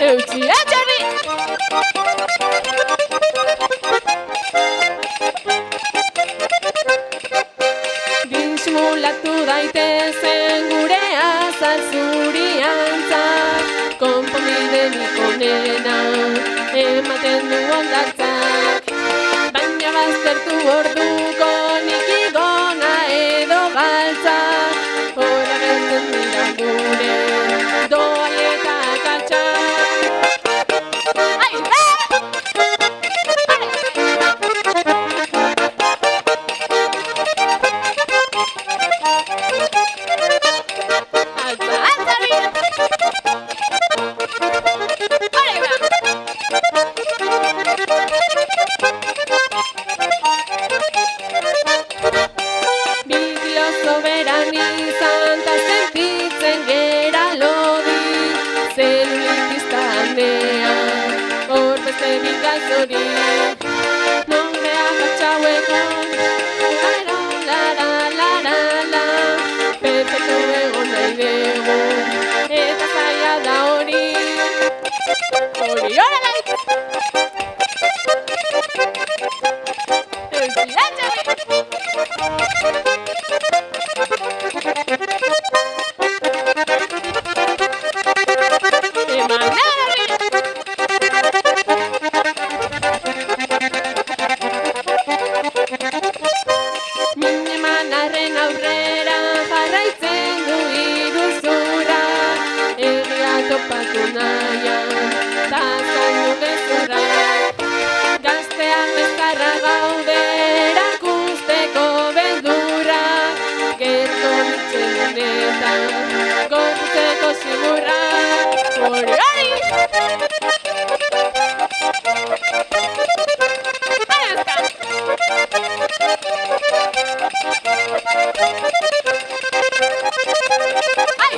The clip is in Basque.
Eutxi, etxerri! Disimulatu daitezen gure azal zuriantzak, konponbiderik onena ematen du ondartzak, baina baztertu orduko nik igona edo galtzak, horra gertzen dira gure doai eta katxak. Soberan izan ta sentitzen gera lodi, zelulitista handean, hor beste bigaz hori. Nombrea batxauekon, la, perfecto egon nahi dugu, eta zaila da hori. Hori, horrela! Aurrera jarraitzen du iruzura, egia topatu nahian, ta zainu gezurra. Gazteak bezarra gaude erakusteko beldurra, gerko nintzen honetan, gorputzeko zimurra. Hori, hori! Ay,